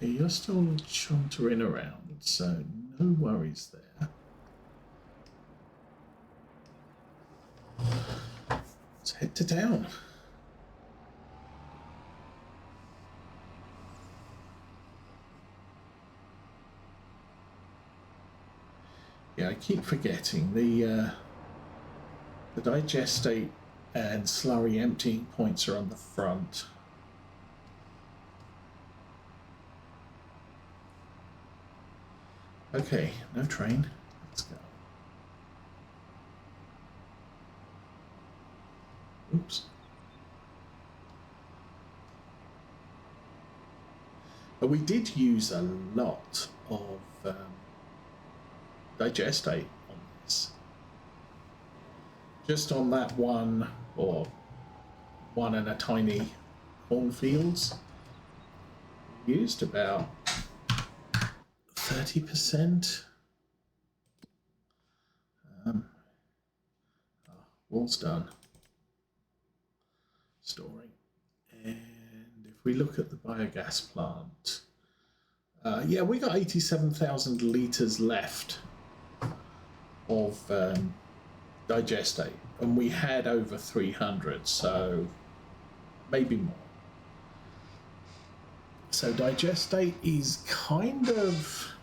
Okay, you're still chuntering around, so no worries there. Let's head to town. Yeah, I keep forgetting the digestate and slurry emptying points are on the front. Okay, no train. Let's go. Oops. But we did use a lot of digestate on this. Just on that one, or one and a tiny cornfields, we used about 30%. Wall's done. Storing. And if we look at the biogas plant, yeah, we got 87,000 litres left of digestate, and we had over 300, so maybe more. So digestate is kind of,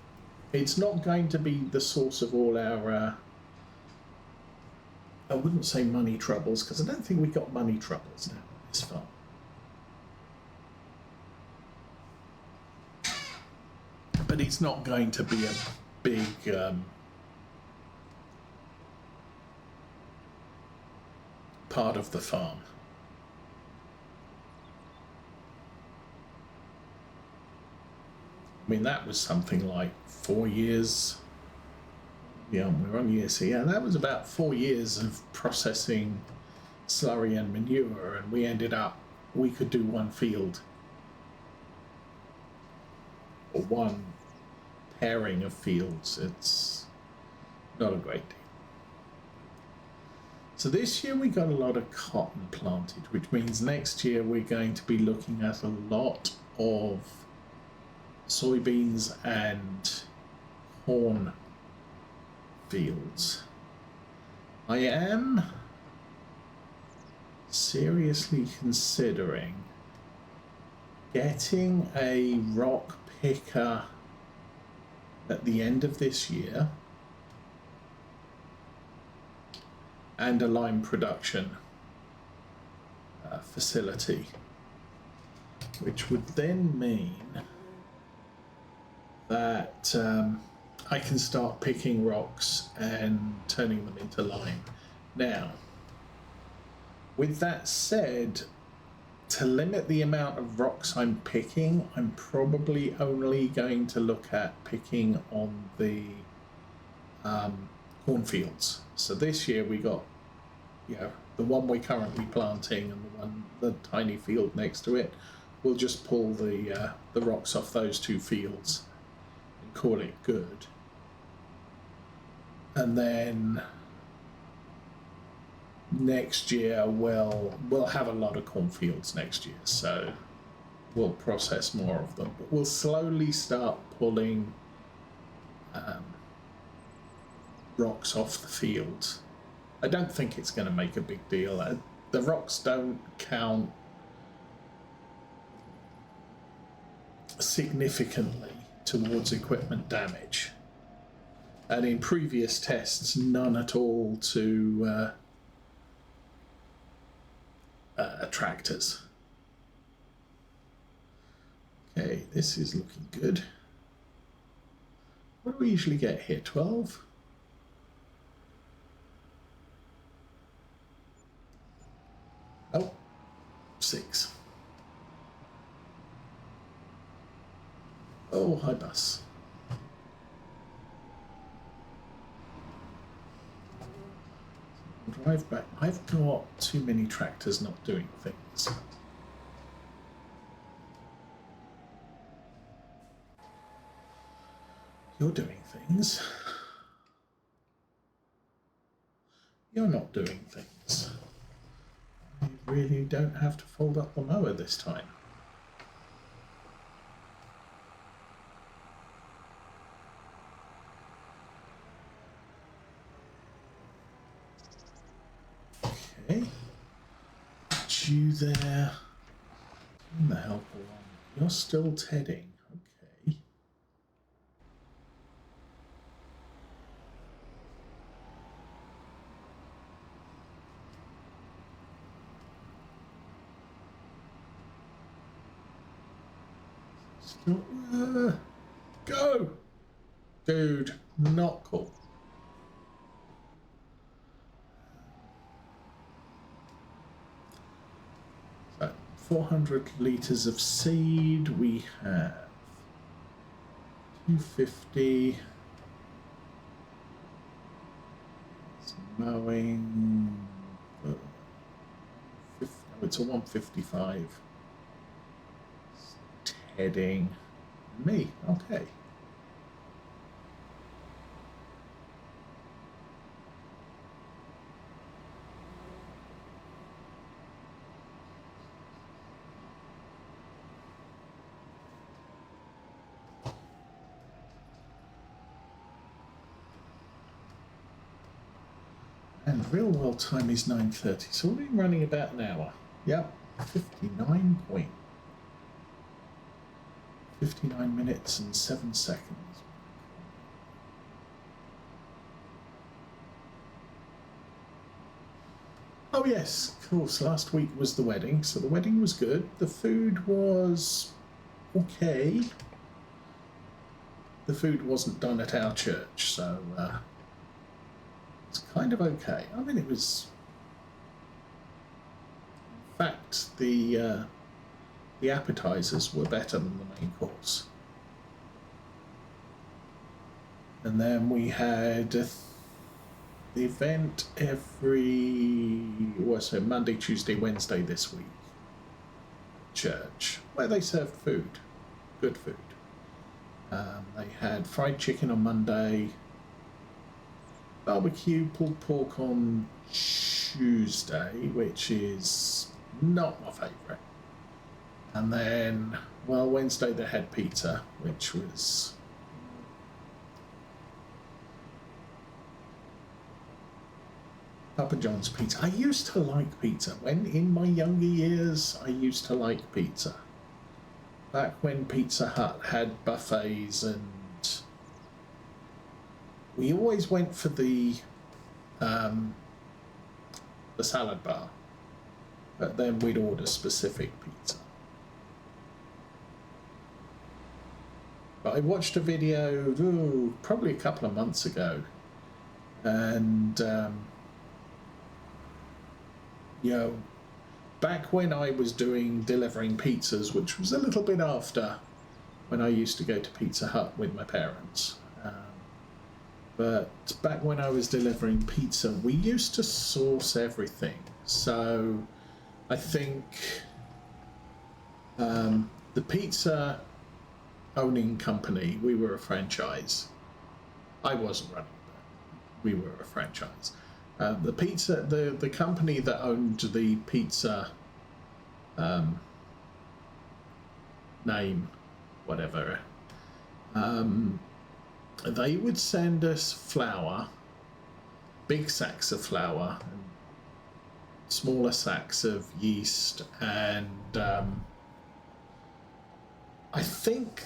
it's not going to be the source of all our, I wouldn't say money troubles, because I don't think we got money troubles now this far. But it's not going to be a big part of the farm. I mean, that was something like 4 years. Yeah, we're on year C. Yeah, that was about 4 years of processing slurry and manure, and we ended up, we could do one field or one pairing of fields. It's not a great deal. So this year we got a lot of cotton planted, which means next year we're going to be looking at a lot of soybeans and corn fields. I am seriously considering getting a rock picker at the end of this year and a lime production facility, which would then mean that I can start picking rocks and turning them into lime. Now, with that said, to limit the amount of rocks I'm picking, I'm probably only going to look at picking on the cornfields. So this year we got, you know, the one we're currently planting and the tiny field next to it. We'll just pull the rocks off those two fields and call it good. And then next year we'll have a lot of cornfields next year, so we'll process more of them. But we'll slowly start pulling rocks off the field. I don't think it's going to make a big deal. The rocks don't count significantly towards equipment damage, and in previous tests none at all to tractors. Okay, this is looking good. What do we usually get here? 12? Oh, 6. Oh, hi bus. Drive back. I've got too many tractors not doing things. You're doing things. You're not doing things. I really don't have to fold up the mower this time. Okay. Put you there. In the helper one. You're still tedding. Okay. Still, go! Dude, not cool. So, 400 litres of seed. We have 250. It's mowing. It's a 155. It's tedding. Me, okay. And real world time is 9:30, so we've been running about an hour. Yep, 59 minutes and 7 seconds. Oh yes, of course, last week was the wedding, so the wedding was good. The food was okay. The food wasn't done at our church, so it's kind of okay. I mean, it was... In fact, the appetizers were better than the main course. And then we had the event every, Monday, Tuesday, Wednesday this week. Church, where they served food, good food. They had fried chicken on Monday, barbecue pulled pork on Tuesday, which is not my favourite. And then, Wednesday they had pizza, which was... Papa John's pizza. I used to like pizza. When in my younger years, I used to like pizza. Back when Pizza Hut had buffets, and we always went for the salad bar, but then we'd order specific pizza. But I watched a video probably a couple of months ago, and back when I was delivering pizzas, which was a little bit after when I used to go to Pizza Hut with my parents. But back when I was delivering pizza, we used to source everything. So I think the pizza owning company, we were a franchise. I wasn't running that. We were a franchise. The company that owned the pizza name, whatever, they would send us flour, big sacks of flour, and smaller sacks of yeast, and I think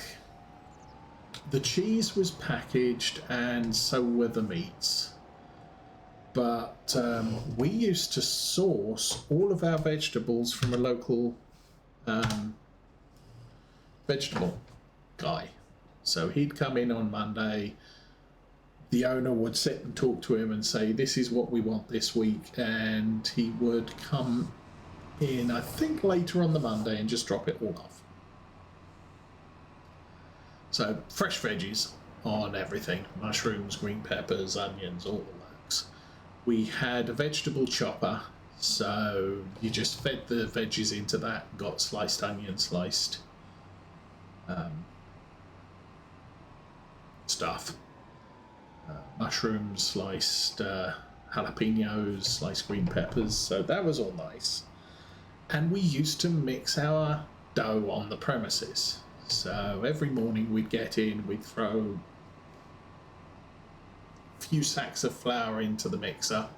the cheese was packaged and so were the meats. But we used to source all of our vegetables from a local vegetable guy. So he'd come in on Monday, the owner would sit and talk to him and say, this is what we want this week, and he would come in, I think, later on the Monday and just drop it all off. So fresh veggies on everything, mushrooms, green peppers, onions, all the works. We had a vegetable chopper, so you just fed the veggies into that, got sliced onion, sliced stuff, mushrooms, sliced jalapenos, sliced green peppers, so that was all nice. And we used to mix our dough on the premises. So every morning we'd get in, we'd throw a few sacks of flour into the mixer,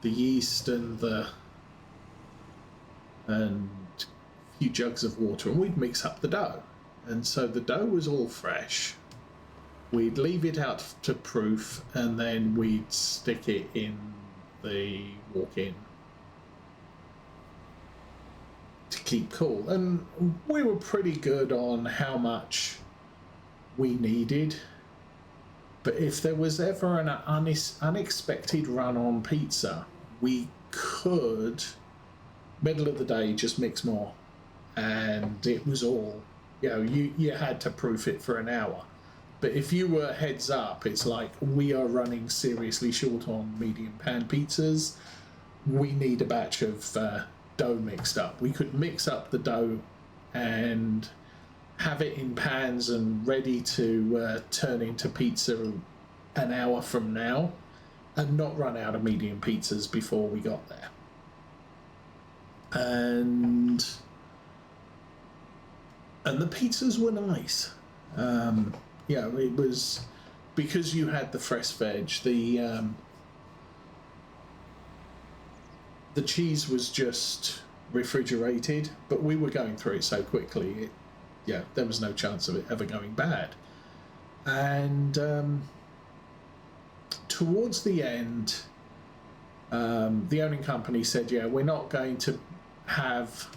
the yeast and a few jugs of water, and we'd mix up the dough. And so the dough was all fresh. We'd leave it out to proof, and then we'd stick it in the walk-in to keep cool. And we were pretty good on how much we needed. But if there was ever an unexpected run on pizza, we could, middle of the day, just mix more. And it was all, you had to proof it for an hour. But if you were heads up, it's like, we are running seriously short on medium pan pizzas. We need a batch of dough mixed up. We could mix up the dough and have it in pans and ready to turn into pizza an hour from now, and not run out of medium pizzas before we got there. And the pizzas were nice. It was, because you had the fresh veg, the cheese was just refrigerated, but we were going through it so quickly, there was no chance of it ever going bad. And towards the end, the owning company said, we're not going to have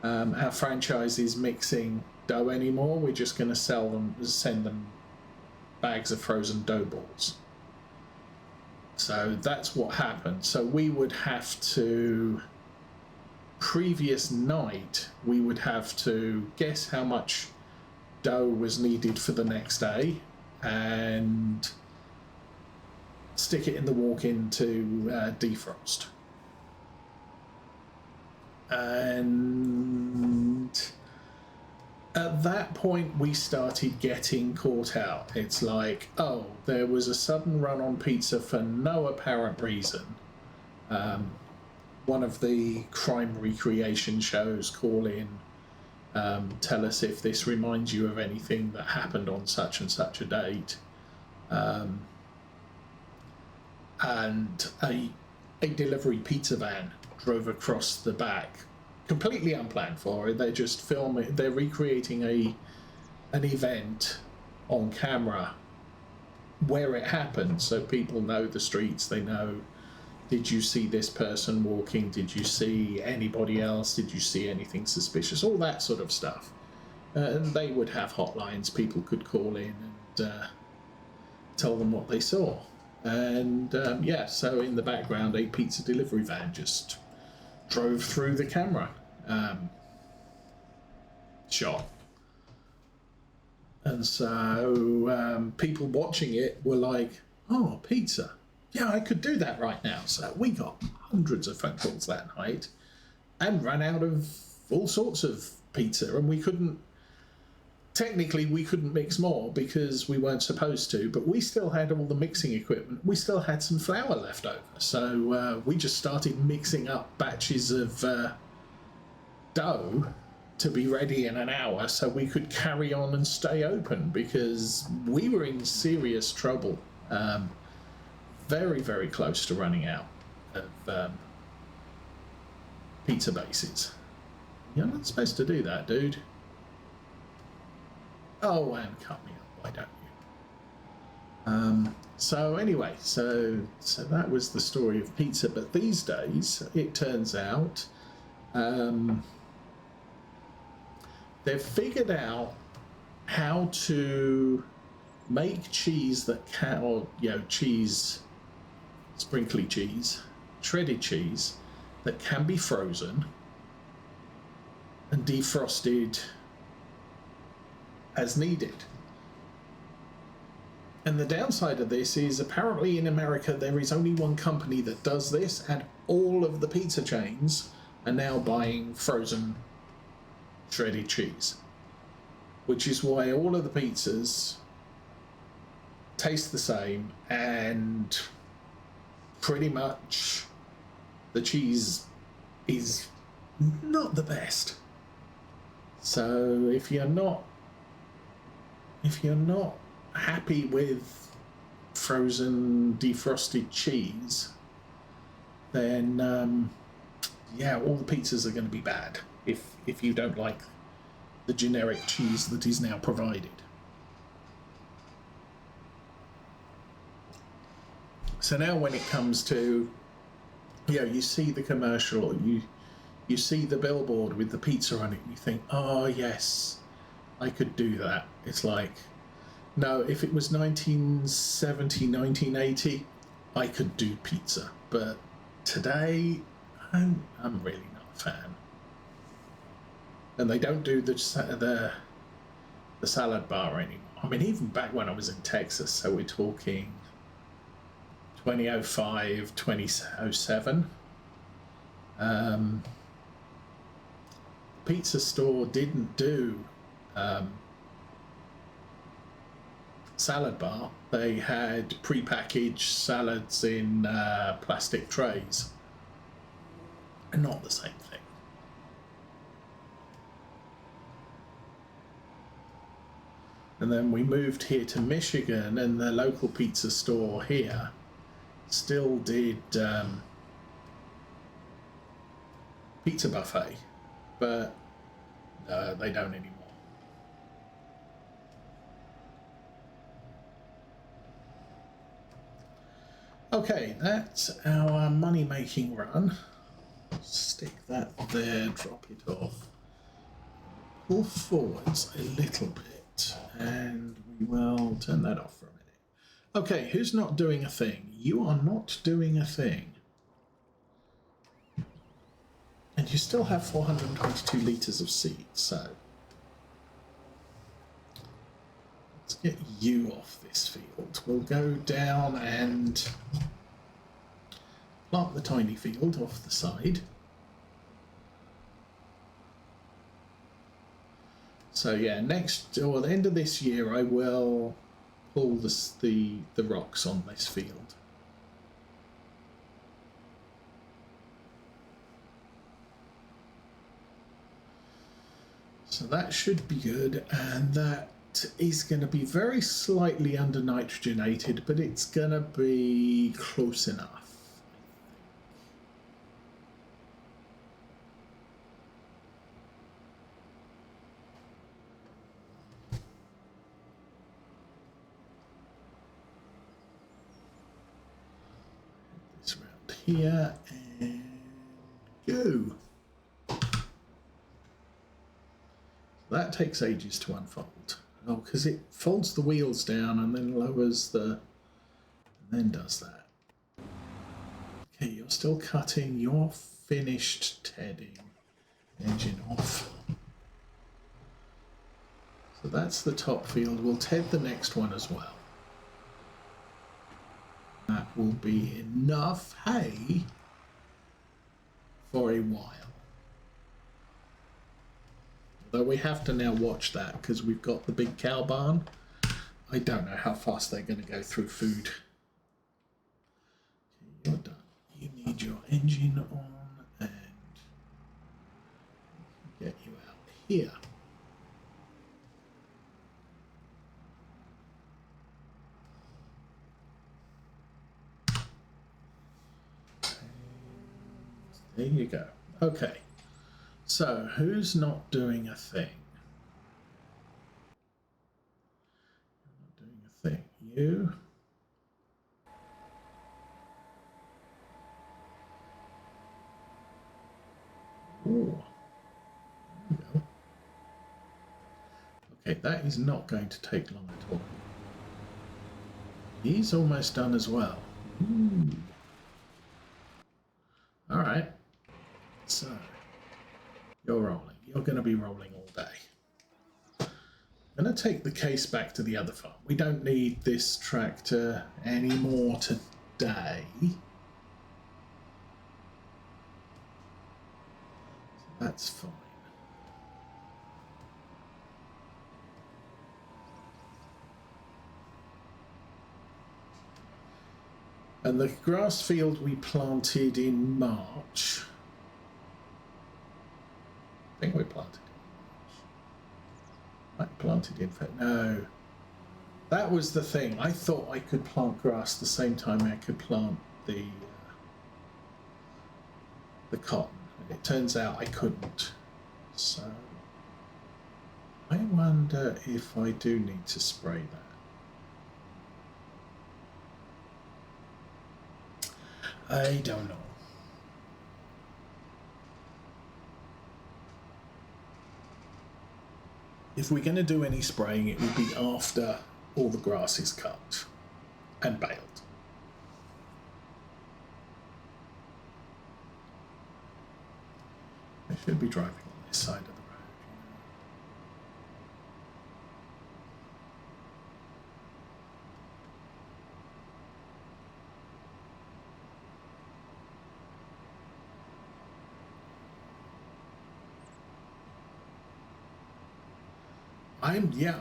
our franchises mixing dough anymore. We're just going to send them bags of frozen dough balls. So that's what happened. So we would have to, previous night, we would have to guess how much dough was needed for the next day and stick it in the walk-in to defrost. And at that point, we started getting caught out. It's like, there was a sudden run on pizza for no apparent reason. One of the crime recreation shows call in, tell us if this reminds you of anything that happened on such and such a date. And a delivery pizza van drove across the back, completely unplanned for it. They're just filming, they're recreating an event on camera where it happened, so people know the streets. They know, did you see this person walking? Did you see anybody else? Did you see anything suspicious? All that sort of stuff. And they would have hotlines. People could call in and tell them what they saw. And so in the background, a pizza delivery van just drove through the camera shot. And so people watching it were like, oh, pizza. Yeah, I could do that right now. So we got hundreds of phone calls that night and ran out of all sorts of pizza. And we couldn't mix more because we weren't supposed to, but we still had all the mixing equipment. We still had some flour left over. So we just started mixing up batches of dough to be ready in an hour so we could carry on and stay open, because we were in serious trouble. Very, very close to running out of pizza bases. You're not supposed to do that, dude. Oh, and cut me up, why don't you? So anyway, so that was the story of pizza. But these days, it turns out, they've figured out how to make cheese that cheese, sprinkly cheese, shredded cheese, that can be frozen and defrosted as needed. And the downside of this is, apparently in America there is only one company that does this, and all of the pizza chains are now buying frozen shredded cheese, which is why all of the pizzas taste the same, and pretty much the cheese is not the best. So if you're not happy with frozen defrosted cheese, then yeah, all the pizzas are going to be bad if you don't like the generic cheese that is now provided. So now when it comes to, you know, you see the commercial, or you see the billboard with the pizza on it, and you think, oh yes, I could do that. It's like, no, if it was 1970, 1980, I could do pizza. But today, I'm really not a fan. And they don't do the salad bar anymore. I mean, even back when I was in Texas, so we're talking 2005, 2007. Pizza store didn't do salad bar. They had prepackaged salads in plastic trays. Not the same thing. And then we moved here to Michigan, and the local pizza store here still did pizza buffet, but they don't anymore. Okay, that's our money-making run. Stick that there, drop it off, pull forwards a little bit, and we will turn that off for a minute. Okay, who's not doing a thing? You are not doing a thing. And you still have 422 litres of seed, so let's get you off this field. We'll go down and plant the tiny field off the side. So yeah, next, or the end of this year, I will pull the rocks on this field. So that should be good, and that is going to be very slightly under nitrogenated, but it's going to be close enough. This round here and go. That takes ages to unfold. Oh, because it folds the wheels down and then lowers the... and then does that. Okay, you're still cutting. You're finished tedding. Engine off. So that's the top field. We'll ted the next one as well. That will be enough hay for a while. Though we have to now watch that because we've got the big cow barn. I don't know how fast they're going to go through food. Okay, you're done. You need your engine on and get you out here. And there you go. Okay. So, who's not doing a thing? You're not doing a thing. You. Ooh. There we go. Okay, that is not going to take long at all. He's almost done as well. Ooh. All right. So. You're rolling. You're going to be rolling all day. I'm going to take the case back to the other farm. We don't need this tractor anymore today. So that's fine. And the grass field we planted in March. I think we planted it. I planted in fact. No. That was the thing. I thought I could plant grass the same time I could plant the the cotton. And it turns out I couldn't. So I wonder if I do need to spray that. I don't know. If we're going to do any spraying, it will be after all the grass is cut and baled. I should be driving on this side of the road.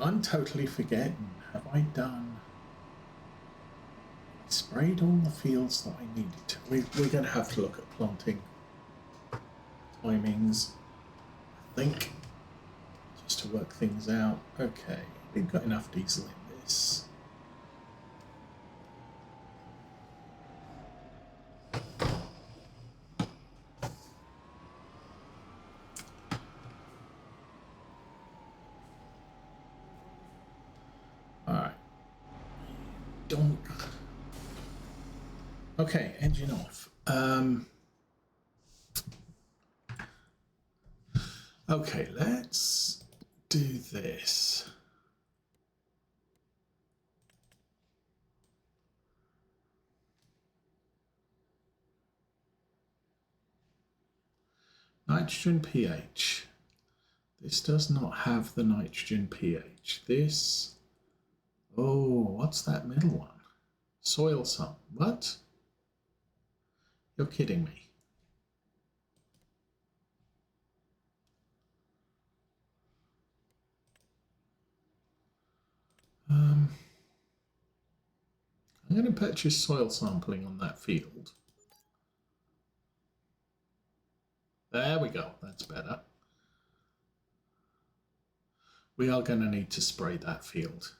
I'm totally forgetting. Have I done? I sprayed all the fields that I needed to. We're going to have to look at planting timings, I think, just to work things out. Okay, we've got enough diesel in this. Okay, engine off. Okay, let's do this. Nitrogen pH. This does not have the nitrogen pH. This, oh, what's that middle one? Soil sum. What? You're kidding me. I'm going to purchase soil sampling on that field. There we go. That's better. We are going to need to spray that field.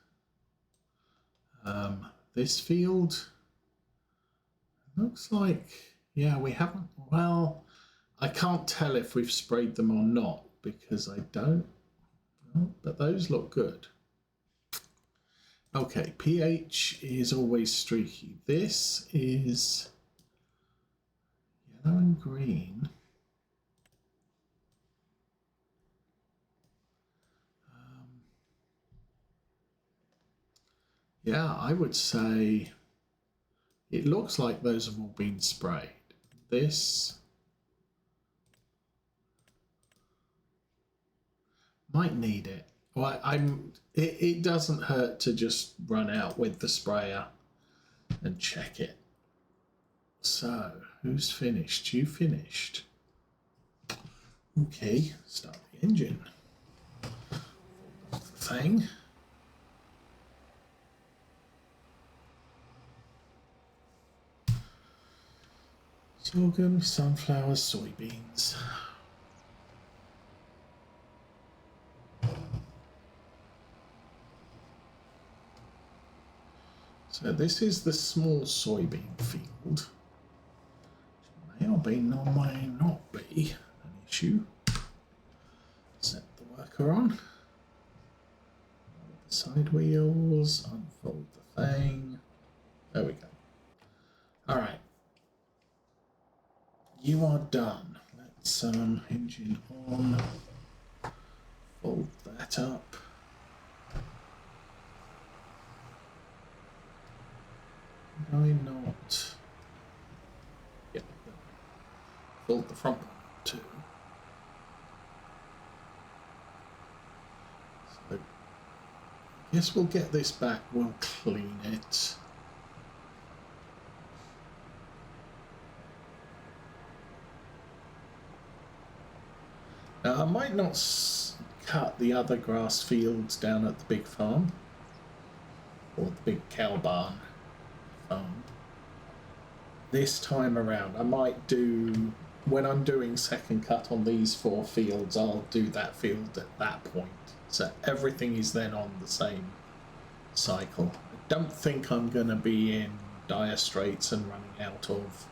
This field looks like, yeah, we haven't. Well, I can't tell if we've sprayed them or not because I don't know, but those look good. Okay, pH is always streaky. This is yellow and green. Yeah, I would say it looks like those have all been sprayed. This might need it. Well, it doesn't hurt to just run out with the sprayer and check it. So, who's finished? You finished. Okay, start the engine. That's the thing. Sorghum, sunflowers, soybeans. So this is the small soybean field. May or may not be an issue. Set the worker on. The side wheels, unfold the thing. There we go. All right. You are done. Let's engine on. Fold that up. No, not. Yeah. Fold the front one up too. So, I guess we'll get this back. We'll clean it. Now, I might not cut the other grass fields down at the big farm or the big cow barn farm. This time around, I might do, when I'm doing second cut on these 4 fields, I'll do that field at that point. So everything is then on the same cycle. I don't think I'm going to be in dire straits and running out of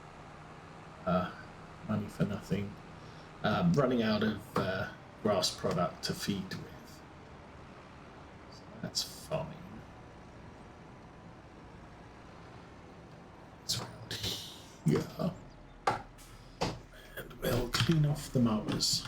money for nothing. Running out of grass product to feed with. So that's fine. It's around here. And we'll clean off the mowers.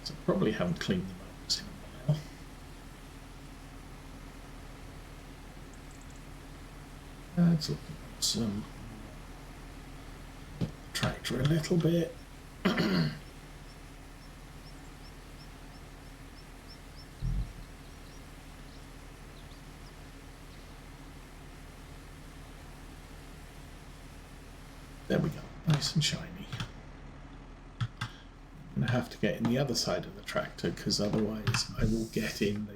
So probably haven't cleaned the mowers in a while. Let's look at some tractor a little bit. There we go, nice and shiny. I'm going to have to get in the other side of the tractor because otherwise I will get in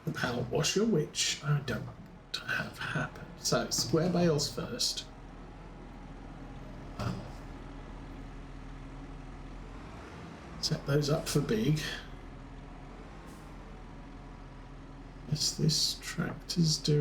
the power washer, which I don't want to have happen. So square bales first. Set those up for big. Yes, this tractor's doing